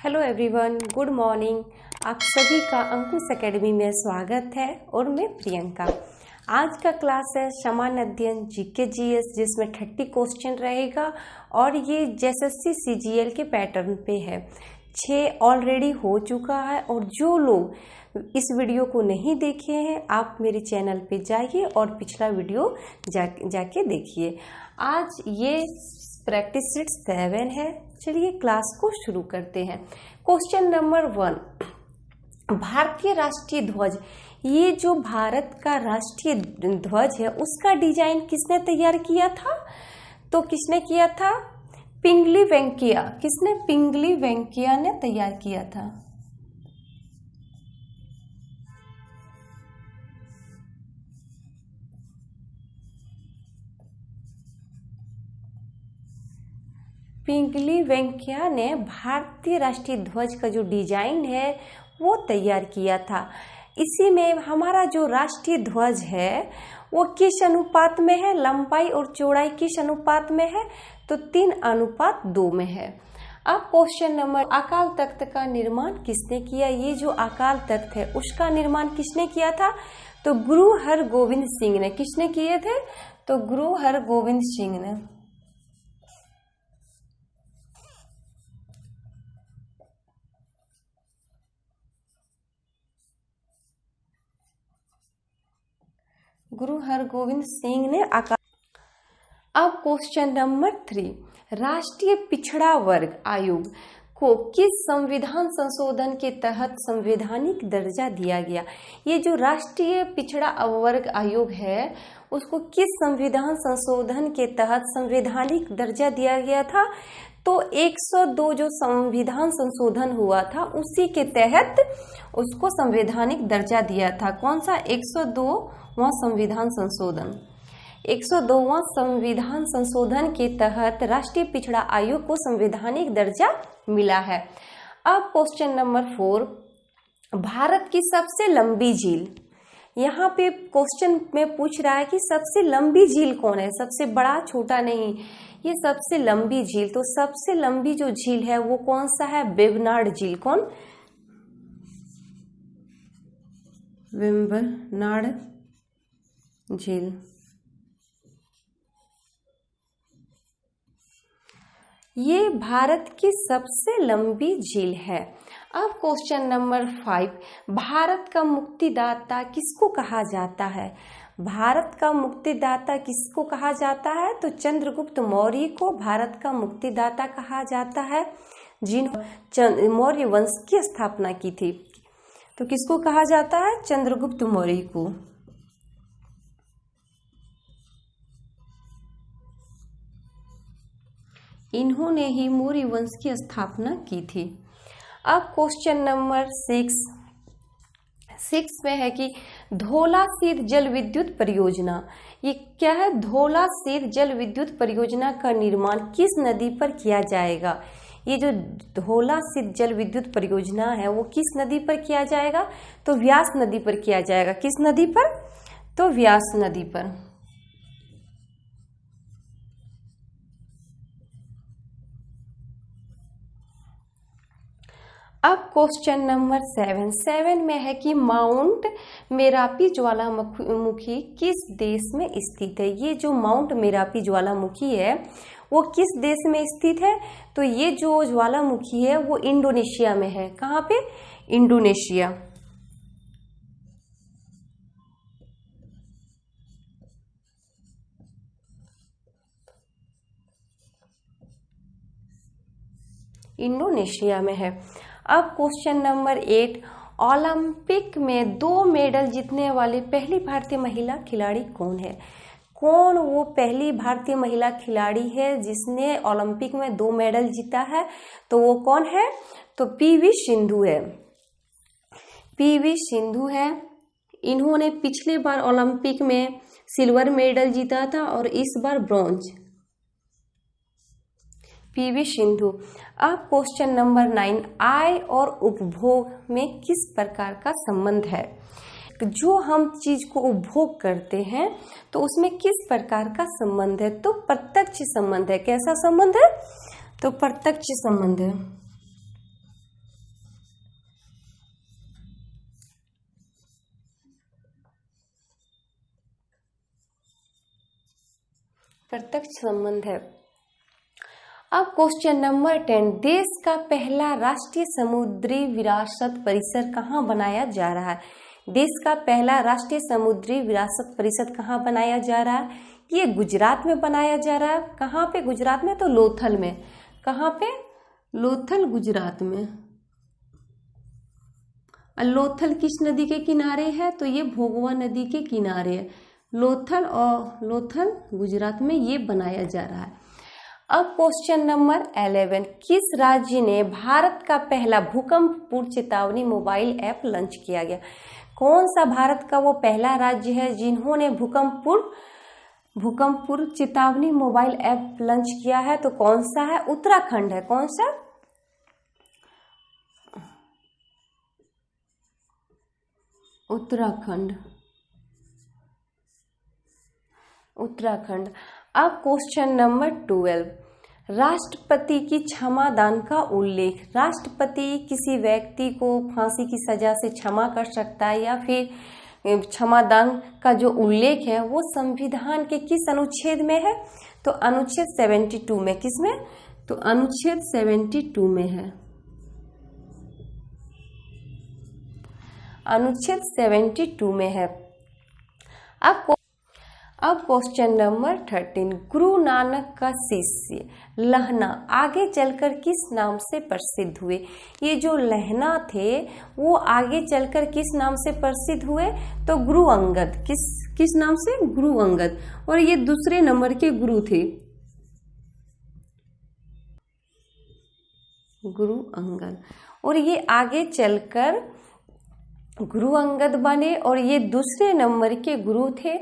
Hello everyone, good morning. आप सभी का अंकुश एकेडमी में स्वागत है और मैं प्रियंका। आज का क्लास है सामान्य अध्ययन जीके जीएस, जिसमें 30 क्वेश्चन रहेगा और ये जेएसएससी सीजीएल के पैटर्न पे है। 6 ऑलरेडी हो चुका है और जो लोग इस वीडियो को नहीं देखे हैं आप मेरे चैनल पे जाइए और पिछला वीडियो जाके देखिए। आज ये प्रैक्टिस सीट 7 है। चलिए क्लास को शुरू करते हैं। क्वेश्चन नंबर 1, भारतीय राष्ट्रीय ध्वज। ये जो भारत का राष्ट्रीय ध्वज है उसका डिजाइन किसने तैयार किया था? तो किसने किया था? पिंगली वेंकैया। किसने? पिंगली वेंकैया ने तैयार किया था। पिंगली वेंकैया ने भारतीय राष्ट्रीय ध्वज का जो डिजाइन है वो तैयार किया था। इसी में हमारा जो राष्ट्रीय ध्वज है वो किस अनुपात में है? लंबाई और चौड़ाई किस अनुपात में है? तो 3:2 में है। अब क्वेश्चन नंबर, अकाल तख्त का निर्माण किसने किया? ये जो अकाल तख्त है उसका निर्माण किसने किया था? तो गुरु हरगोविंद सिंह ने। किसने किए थे? तो गुरु हरगोविंद सिंह ने। गुरु हरगोविंद सिंह ने आकार। अब क्वेश्चन नंबर 3, राष्ट्रीय पिछड़ा वर्ग आयोग को किस संविधान संशोधन के तहत संवैधानिक दर्जा दिया गया? ये जो राष्ट्रीय पिछड़ा वर्ग आयोग है उसको किस संविधान संशोधन के तहत संवैधानिक दर्जा दिया गया था? तो 102 जो संविधान संशोधन हुआ था उसी के तहत उसको संवैधानिक दर्जा दिया था। कौन सा? 102वां संविधान संशोधन। 102वां संविधान संशोधन के तहत राष्ट्रीय पिछड़ा आयोग को संवैधानिक दर्जा मिला है। अब क्वेश्चन नंबर 4, भारत की सबसे लंबी झील। यहाँ पे क्वेश्चन में पूछ रहा है कि सबसे लंबी झील कौन है? सबसे बड़ा छोटा नहीं, ये सबसे लंबी झील। तो सबसे लंबी जो झील है वो कौन सा है? वेम्बनाड झील। कौन? वेम्बनाड झील। ये भारत की सबसे लंबी झील है। अब क्वेश्चन नंबर 5, भारत का मुक्तिदाता किसको कहा जाता है? भारत का मुक्तिदाता किसको कहा जाता है? तो चंद्रगुप्त मौर्य को भारत का मुक्तिदाता कहा जाता है, जिन्होंने मौर्य वंश की स्थापना की थी। तो किसको कहा जाता है? चंद्रगुप्त मौर्य को। इन्होंने ही मौर्य वंश की स्थापना की थी। अब क्वेश्चन नंबर 6 में है कि धौला सीध जल विद्युत परियोजना। ये क्या है? धौला सीध जल विद्युत परियोजना का निर्माण किस नदी पर किया जाएगा? ये जो धौला सीध जल विद्युत परियोजना है वो किस नदी पर किया जाएगा? तो व्यास नदी पर किया जाएगा। किस नदी पर? तो व्यास नदी पर। अब क्वेश्चन नंबर 7 में है कि माउंट मेरापी ज्वालामुखी किस देश में स्थित है? ये जो माउंट मेरापी ज्वालामुखी है वो किस देश में स्थित है? तो ये जो ज्वालामुखी है वो इंडोनेशिया में है। कहाँ पे? इंडोनेशिया। इंडोनेशिया में है। अब क्वेश्चन नंबर 8, ओलंपिक में 2 मेडल जीतने वाली पहली भारतीय महिला खिलाड़ी कौन है? कौन वो पहली भारतीय महिला खिलाड़ी है जिसने ओलंपिक में 2 मेडल जीता है? तो वो कौन है? तो पीवी सिंधु है। पीवी सिंधु है। इन्होंने पिछली बार ओलंपिक में सिल्वर मेडल जीता था और इस बार ब्रॉन्ज। पीवी सिंधु। अब क्वेश्चन नंबर 9, आय और उपभोग में किस प्रकार का संबंध है? जो हम चीज को उपभोग करते हैं तो उसमें किस प्रकार का संबंध है? तो प्रत्यक्ष संबंध है। कैसा संबंध है? तो प्रत्यक्ष संबंध है। प्रत्यक्ष संबंध है। अब क्वेश्चन नंबर 10, देश का पहला राष्ट्रीय समुद्री विरासत परिसर कहाँ बनाया जा रहा है? देश का पहला राष्ट्रीय समुद्री विरासत परिसर कहाँ बनाया जा रहा है? ये गुजरात में बनाया जा रहा है। कहाँ पे? गुजरात में, तो लोथल में। कहाँ पे? लोथल, गुजरात में। लोथल किस नदी के किनारे है? तो ये भोगवा नदी के किनारे है। लोथल, और लोथल गुजरात में ये बनाया जा रहा है। अब क्वेश्चन नंबर 11, किस राज्य ने भारत का पहला भूकंप पूर्व चेतावनी मोबाइल ऐप लॉन्च किया गया? कौन सा भारत का वो पहला राज्य है जिन्होंने भूकंप पूर्व चेतावनी मोबाइल ऐप लॉन्च किया है? तो कौन सा है? उत्तराखंड है। कौन सा? उत्तराखंड। उत्तराखंड। अब क्वेश्चन नंबर 12, राष्ट्रपति की क्षमा दान का उल्लेख। राष्ट्रपति किसी व्यक्ति को फांसी की सजा से क्षमा कर सकता है या फिर क्षमा दान का जो उल्लेख है वो संविधान के किस अनुच्छेद में है? तो अनुच्छेद 72 में। किसमें? तो अनुच्छेद 72 में है। अनुच्छेद 72 में है। अब क्वेश्चन नंबर 13, गुरु नानक का शिष्य लहना आगे चलकर किस नाम से प्रसिद्ध हुए? ये जो लहना थे वो आगे चलकर किस नाम से प्रसिद्ध हुए? तो गुरु अंगद। किस नाम से? गुरु अंगद। और ये दूसरे नंबर के गुरु थे, गुरु अंगद। और ये आगे चलकर गुरु अंगद बने और ये दूसरे नंबर के गुरु थे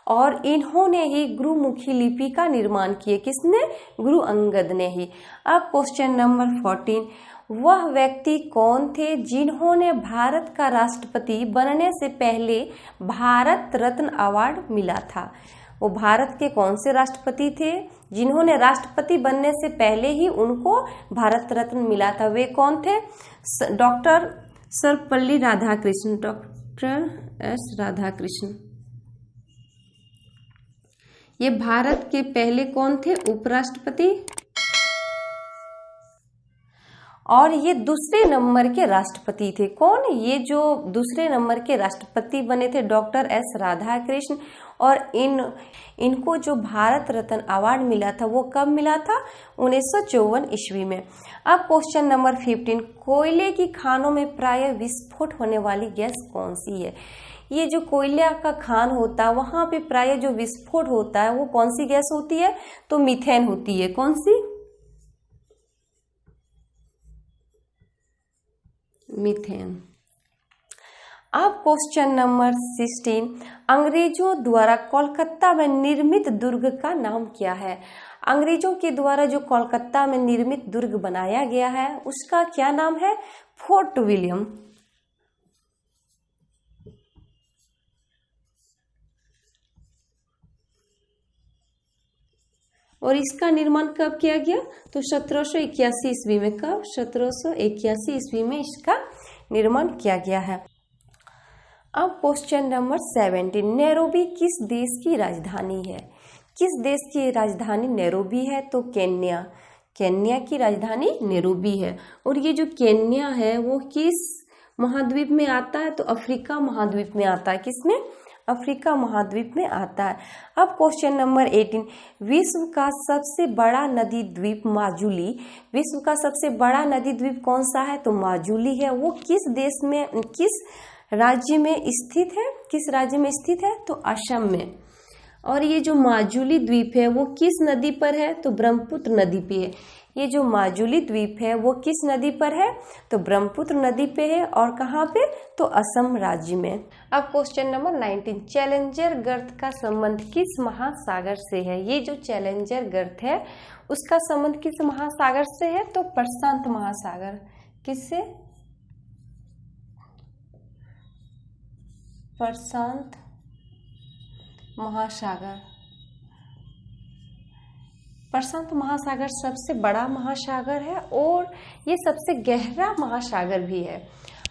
और इन्होंने ही गुरुमुखी लिपि का निर्माण किया। किसने? गुरु अंगद ने ही। अब क्वेश्चन नंबर 14, वह व्यक्ति कौन थे जिन्होंने भारत का राष्ट्रपति बनने से पहले भारत रत्न अवार्ड मिला था? वो भारत के कौन से राष्ट्रपति थे जिन्होंने राष्ट्रपति बनने से पहले ही उनको भारत रत्न मिला था? वे कौन थे? Doctor Sarvepalli Radhakrishnan. Doctor S Radhakrishnan. ये भारत के पहले कौन थे? उपराष्ट्रपति। और ये दूसरे नंबर के राष्ट्रपति थे। कौन? ये जो दूसरे नंबर के राष्ट्रपति बने थे डॉक्टर एस राधाकृष्ण। और इनको जो भारत रत्न अवार्ड मिला था वो कब मिला था? 1954 ईस्वी में। अब क्वेश्चन नंबर 15, कोयले की खानों में प्राय विस्फोट होने वाली गैस कौन सी है? ये जो कोयला का खान होता है वहां पे प्राय जो विस्फोट होता है वो कौन सी गैस होती है? तो मीथेन होती है। कौन सी? मीथेन। अब क्वेश्चन नंबर 16, अंग्रेजों द्वारा कोलकाता में निर्मित दुर्ग का नाम क्या है? अंग्रेजों के द्वारा जो कोलकाता में निर्मित दुर्ग बनाया गया है उसका क्या नाम है? Fort William. और इसका निर्माण कब किया गया? तो 1781 ईस्वी में। कब? 1781 ईस्वी में इसका निर्माण किया गया है। अब क्वेश्चन नंबर 17, नैरोबी किस देश की राजधानी है? किस देश की राजधानी नैरोबी है? तो केन्या। केन्या की राजधानी नैरोबी है। और ये जो केन्या है वो किस महाद्वीप में आता है? तो अफ्रीका महाद्वीप में आता है। किसमें? अफ्रीका महाद्वीप में आता है। अब क्वेश्चन नंबर 18, विश्व का सबसे बड़ा नदी द्वीप माजुली। विश्व का सबसे बड़ा नदी द्वीप कौन सा है? तो माजुली है। वो किस देश में, किस राज्य में स्थित है? किस राज्य में स्थित है? तो असम में। और ये जो माजुली द्वीप है वो किस नदी पर है? तो ब्रह्मपुत्र नदी पे है। ये जो माजुली द्वीप है वो किस नदी पर है? तो ब्रह्मपुत्र नदी पे है। और कहाँ पे? तो असम राज्य में। अब क्वेश्चन नंबर 19, चैलेंजर गर्त का संबंध किस महासागर से है? ये जो चैलेंजर गर्त है उसका संबंध किस महासागर से है? तो प्रशांत महासागर। किससे? प्रशांत महासागर। प्रशांत महासागर सबसे बड़ा महासागर है और ये सबसे गहरा महासागर भी है।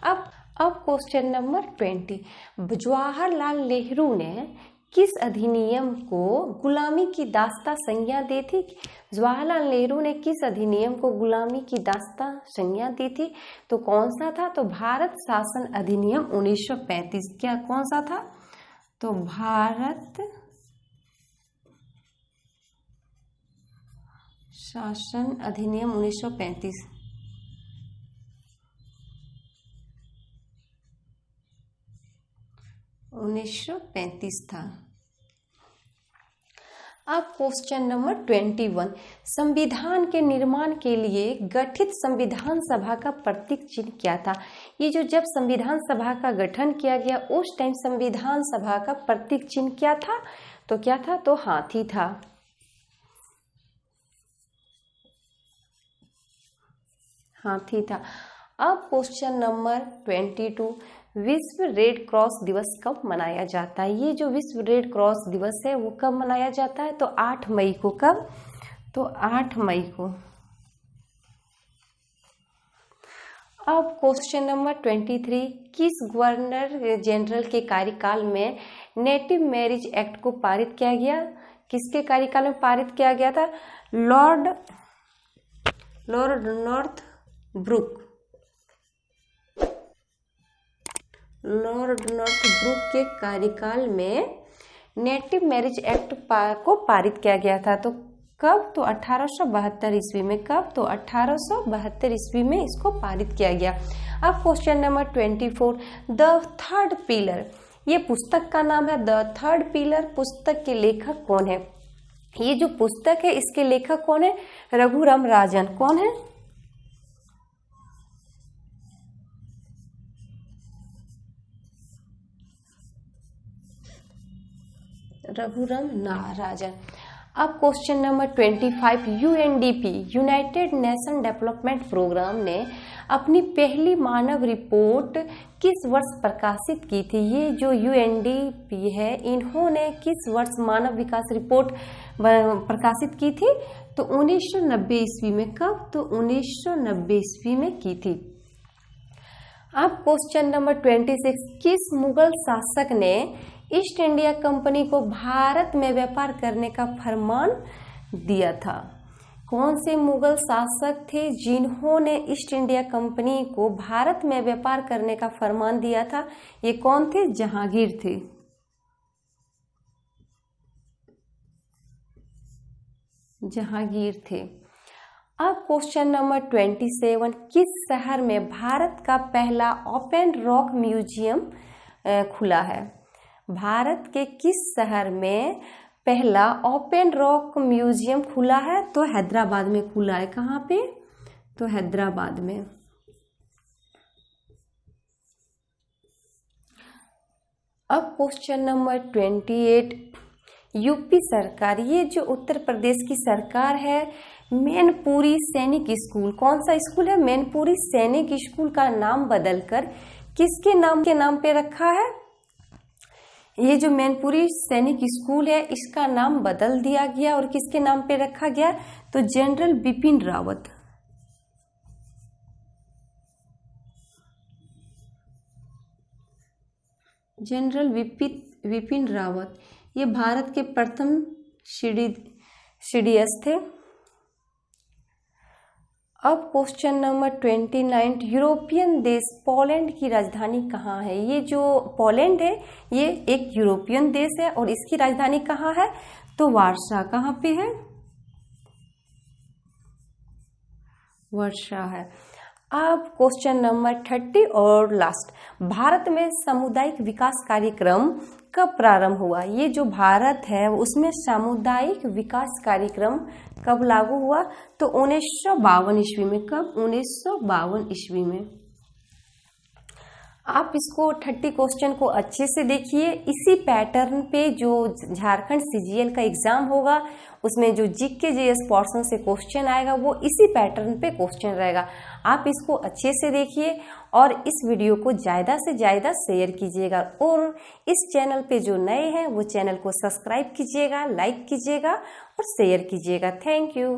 अब क्वेश्चन नंबर 20, जवाहरलाल नेहरू ने किस अधिनियम को गुलामी की दास्ता संज्ञा दी थी? जवाहरलाल नेहरू ने किस अधिनियम को गुलामी की दास्ता संज्ञा दी थी? तो कौन सा था? तो भारत शासन अधिनियम 1935। क्या कौन सा था? तो भारत शासन अधिनियम 1935। 1935 था। अब क्वेश्चन नंबर 21, संविधान के निर्माण के लिए गठित संविधान सभा का प्रतीक चिन्ह क्या था? ये जो जब संविधान सभा का गठन किया गया उस टाइम संविधान सभा का प्रतीक चिन्ह क्या था? तो क्या था? तो हाथी था। हाथी था। अब क्वेश्चन नंबर 22, विश्व रेड क्रॉस दिवस कब मनाया जाता है? ये जो विश्व रेड क्रॉस दिवस है वो कब मनाया जाता है? तो 8 मई को। कब? तो 8 मई को। अब क्वेश्चन नंबर 23, किस गवर्नर जनरल के कार्यकाल में नेटिव मैरिज एक्ट को पारित किया गया? किसके कार्यकाल में पारित किया गया था? लॉर्ड नॉर्थब्रुक के कार्यकाल में नेटिव मैरिज एक्ट को पारित किया गया था। तो कब? तो 1872 ईस्वी में। कब? तो 1872 ईस्वी में इसको पारित किया गया। अब question number 24, the third pillar, ये पुस्तक का नाम है। द थर्ड पिलर पुस्तक के लेखक कौन है? ये जो पुस्तक है इसके लेखक कौन है? रघुराम राजन। कौन है? रघुराम राजन। अब question number 25, UNDP United Nation Development Programme ने अपनी पहली मानव रिपोर्ट किस वर्ष प्रकाशित की थी? ये जो यूएनडीपी है इन्होंने किस वर्ष मानव विकास रिपोर्ट प्रकाशित की थी? तो 1990 ईस्वी में। कब? तो 1990 ईस्वी में की थी। अब क्वेश्चन नंबर 26, किस मुगल शासक ने ईस्ट इंडिया कंपनी को भारत में व्यापार करने का फरमान दिया था? कौन से मुगल शासक थे जिन्होंने ईस्ट इंडिया कंपनी को भारत में व्यापार करने का फरमान दिया था? ये कौन थे? जहांगीर थे। जहांगीर थे। अब क्वेश्चन नंबर 27, किस शहर में भारत का पहला ओपन रॉक म्यूजियम खुला है? भारत के किस शहर में पहला ओपन रॉक म्यूजियम खुला है? तो हैदराबाद में खुला है। कहाँ पे? तो हैदराबाद में। अब क्वेश्चन नंबर 28, यूपी सरकार, ये जो उत्तर प्रदेश की सरकार है, मैनपुरी सैनिक स्कूल, कौन सा स्कूल है? मैनपुरी सैनिक स्कूल का नाम बदलकर किसके नाम पे रखा है? ये जो मैनपुरी सैनिक स्कूल है इसका नाम बदल दिया गया और किसके नाम पे रखा गया? तो जनरल बिपिन रावत। जनरल विपिन रावत ये भारत के प्रथम सीडीएस थे। अब क्वेश्चन नंबर 29, यूरोपियन देश पोलैंड की राजधानी कहाँ है? ये जो पोलैंड है ये एक यूरोपियन देश है और इसकी राजधानी कहाँ है? तो वार्सा। कहाँ पे है? वार्सा है। अब क्वेश्चन नंबर 30 और लास्ट, भारत में सामुदायिक विकास कार्यक्रम कब प्रारंभ हुआ? ये जो भारत है उसमें सामुदायिक विकास कार्यक्रम कब लागू हुआ? तो 1952 ईस्वी में। कब? 1952 ईस्वी में। आप इसको 30 क्वेश्चन को अच्छे से देखिए। इसी पैटर्न पे जो झारखंड सीजीएल का एग्जाम होगा उसमें जो जीके जीएस पोर्शन से क्वेश्चन आएगा वो इसी पैटर्न पे क्वेश्चन रहेगा। आप इसको अच्छे से देखिए और इस वीडियो को ज़्यादा से ज़्यादा शेयर कीजिएगा और इस चैनल पे जो नए हैं वो चैनल को सब्सक्राइब कीजिएगा, लाइक कीजिएगा और शेयर कीजिएगा। Thank you.